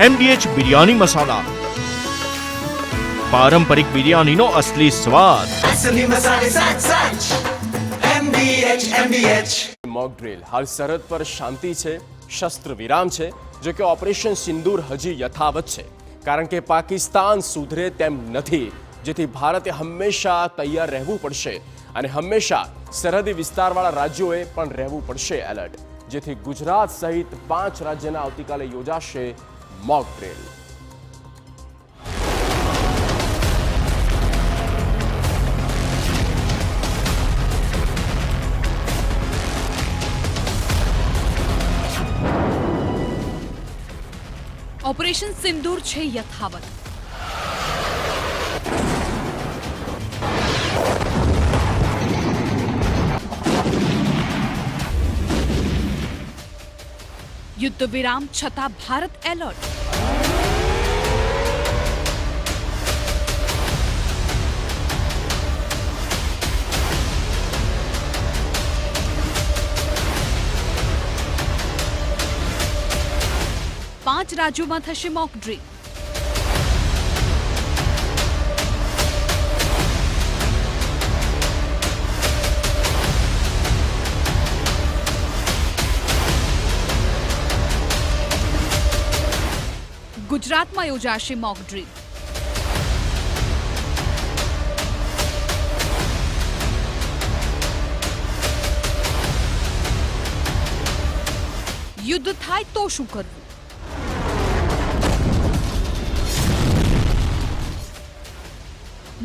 MDH biryani મસાલા, પારંપરિક બિરયાનીનો અસલી સ્વાદ. असली मसाले साच साच MDH મોક ડ્રિલ. હાલ સરહદ પર શાંતિ છે, શસ્ત્ર વિરામ છે, જો કે ઓપરેશન સિંદૂર હજી યથાવત છે, કારણ કે પાકિસ્તાન સુધરે તેમ નથી, જેથી ભારતે હંમેશા તૈયાર રહેવું પડશે અને હંમેશા સરહદી વિસ્તારવાળા રાજ્યોએ પણ રહેવું પડશે એલર્ટ, જેથી ગુજરાત સહિત 5 રાજ્યના આવતીકાલે યોજાશે મોક ડ્રિલ. ઓપરેશન સિંદૂર છે યથાવત. યુદ્ધ વિરામ છતાં ભારત એલર્ટ. પાંચ રાજ્યોમાં થશે મોક ડ્રીલ. ગુજરાતમાં યોજાશે મોક ડ્રીલ. યુદ્ધ થાય તો શું કરવું?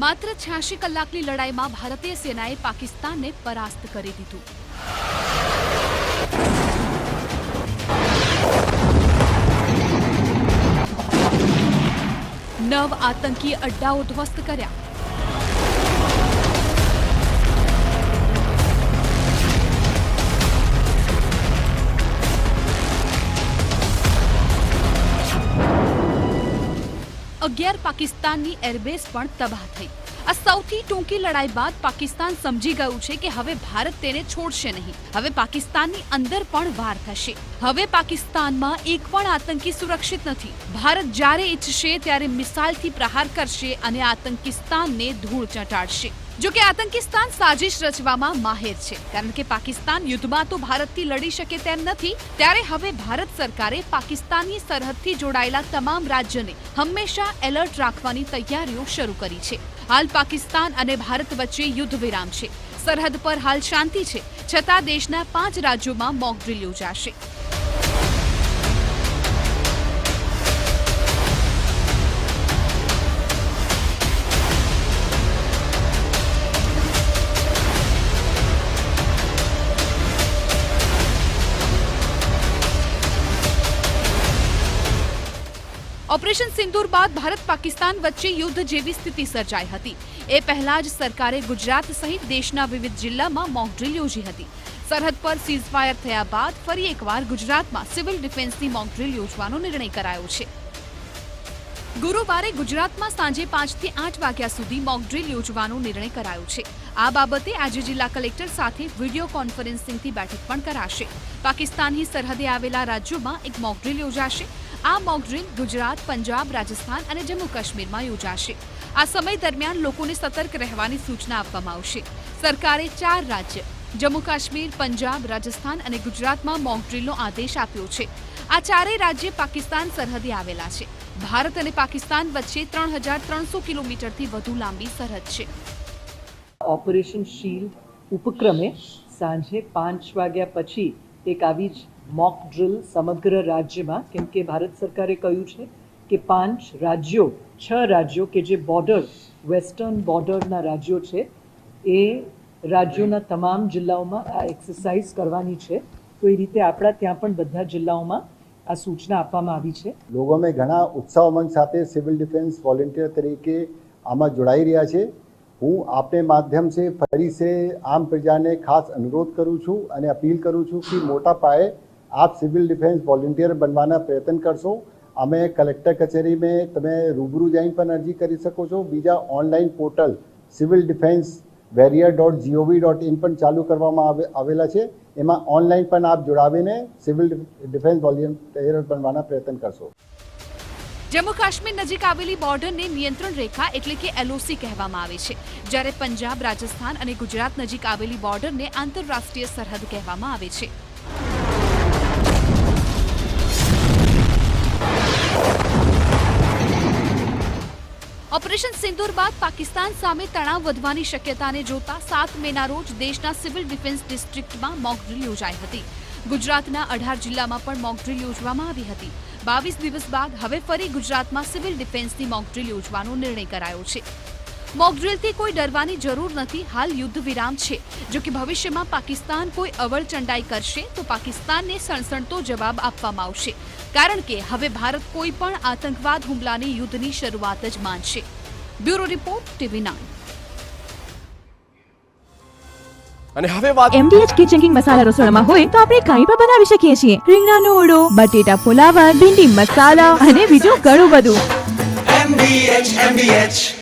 માત્ર 86 કલાકની લડાઈમાં ભારતીય સેનાએ પાકિસ્તાનને પરાસ્ત કરી દીધું. નવ આતંકી અડ્ડાઓ ધ્વસ્ત કર્યા. અગિયાર પાકિસ્તાનની એરબેઝ પણ તબાહ થઈ. આ સૌથી ટૂંકી લડાઈ બાદ પાકિસ્તાન સમજી ગયું છે કે હવે ભારત તેને છોડશે નહીં. હવે પાકિસ્તાનની અંદર પણ વાર થશે. હવે પાકિસ્તાનમાં એક પણ આતંકી સુરક્ષિત નથી. ભારત જ્યારે ઈચ્છશે ત્યારે મિસાઇલથી પ્રહાર કરશે અને આતંકિસ્તાનને ધૂળ ચટાડશે. જો કે આતંકિસ્તાન સાજિશ રચવામાં માહેર છે, કારણ કે પાકિસ્તાન યુદ્ધમાં તો ભારતથી લડી શકે તેમ નથી. ત્યારે હવે ભારત સરકારે પાકિસ્તાનની સરહદથી જોડાયેલા તમામ રાજ્યોને હંમેશા એલર્ટ રાખવાની તૈયારીઓ શરૂ કરી છે. હાલ પાકિસ્તાન અને ભારત વચ્ચે યુદ્ધ વિરામ છે. સરહદ પર હાલ શાંતિ છે, છતાં દેશના 5 રાજ્યોમાં મોક ડ્રીલ યોજાશે. ઓપરેશન સિંદૂર બાદ ભારત પાકિસ્તાન વચ્ચે યુદ્ધ જેવી સ્થિતિ સર્જાઈ હતી. એ પહેલા જ સરકારે ગુજરાત સહિત દેશના વિવિધ જિલ્લામાં મોક ડ્રીલ યોજી હતી. સરહદ પર સીઝફાયર થયા બાદ ફરી એકવાર ગુજરાતમાં સિવિલ ડિફેન્સની મોક ડ્રીલ યોજવાનો નિર્ણય કરાયો છે. ગુરુવારે ગુજરાતમાં સાંજે 5 થી 8 વાગ્યા સુધી મોક ડ્રીલ યોજવાનો નિર્ણય કરાયો છે. આ બાબતે આજે જિલ્લા કલેક્ટર સાથે વિડીયો કોન્ફરન્સિંગથી બેઠક પણ કરાશે. પાકિસ્તાનની સરહદે આવેલા રાજ્યોમાં એક મોક ડ્રીલ યોજાશે. આ મોક ડ્રીલ ગુજરાત, પંજાબ, રાજસ્થાન અને જમ્મુ કાશ્મીરમાં યોજાશે. આ સમય દરમિયાન લોકોને સતર્ક રહેવાની સૂચના આપવામાં આવશે. સરકારે 4 રાજ્ય જમ્મુ કાશ્મીર, પંજાબ, રાજસ્થાન અને ગુજરાતમાં મોક ડ્રીલનો આદેશ આપ્યો છે. આ ચારેય રાજ્ય પાકિસ્તાન સરહદે આવેલા છે. ભારત અને પાકિસ્તાન વચ્ચે 3300 કિલોમીટરથી વધુ લાંબી સરહદ છે. ઓપરેશન શીલ્ડ ઉપક્રમે સાંજે 5 વાગ્યા પછી એક આવી જ મોક ડ્રીલ સમગ્ર રાજ્યમાં, કેમ કે ભારત સરકારે કહ્યું છે કે 5 રાજ્યો 6 રાજ્યો કે જે બોર્ડર વેસ્ટર્ન બોર્ડરના રાજ્યો છે, એ રાજ્યોના તમામ જિલ્લાઓમાં આ એક્સરસાઇઝ કરવાની છે. તો એ રીતે આપણા ત્યાં પણ બધા જિલ્લાઓમાં આ સૂચના આપવામાં આવી છે. લોકોમાં ઘણા ઉત્સાહ ઉમંગ સાથે સિવિલ ડિફેન્સ વોલેન્ટિયર તરીકે આમાં જોડાઈ રહ્યા છે. હું આપને માધ્યમ से ફરી से આમ પ્રજાને ખાસ અનુરોધ કરું છું અને અપીલ કરું છું કે મોટા પાયે આપ સિવિલ ડિફેન્સ વોલેન્ટિયર બનવાના પ્રયત્ન કરશો. અમે કલેક્ટર કચેરીમાં તમે રૂબરૂ જઈને પણ અરજી કરી શકો છો. બીજા online portal civil defence warrior.gov.in પણ ચાલુ કરવામાં આવેલા છે. એમાં ઓનલાઈન પણ આપ જોડાવીને સિવિલ ડિફેન્સ વોલેન્ટિયર બનવાના પ્રયત્ન કરશો. જમ્મુ કાશ્મીર નજીક આવેલી બોર્ડરને નિયંત્રણ રેખા એટલે કે એલઓસી કહેવામાં આવે છે, જ્યારે પંજાબ, રાજસ્થાન અને ગુજરાત નજીક આવેલી બોર્ડરને આંતરરાષ્ટ્રીય સરહદ કહેવામાં આવે છે. ઓપરેશન સિંદૂર બાદ પાકિસ્તાન સામે તણાવ વધવાની શક્યતાને જોતા 7 મેના રોજ દેશના સિવિલ ડિફેન્સ ડિસ્ટ્રિક્ટમાં મોક ડ્રીલ યોજાઈ હતી. ગુજરાતના 18 જિલ્લામાં પણ મોક ડ્રીલ યોજવામાં આવી હતી. 22 દિવસ બાદ હવે ફરી ગુજરાતમાં સિવિલ ડિફેન્સની મોક ડ્રીલ યોજવાનો નિર્ણય કરાયો છે. મોક ડ્રીલથી કોઈ ડરવાની જરૂર નથી. હાલ યુદ્ધ વિરામ છે. જો કે ભવિષ્યમાં પાકિસ્તાન કોઈ અવળચંડાઈ કરશે તો પાકિસ્તાનને સણસણતો જવાબ આપવામાં આવશે, કારણ કે હવે ભારત કોઈ પણ આતંકવાદ હુમલાની યુદ્ધની શરૂઆત જ માનશે. Bureau report TV9. અને હવે વાત MDH કિચન કિંગ મસાલા રસોડામાં હોય તો આપણે કંઈ પણ બનાવી શકીએ છીએ. રીંગણાનો ઓળો, બટેટા ફુલાવર, ભીંડી મસાલા અને બીજું ઘણું બધું. MDH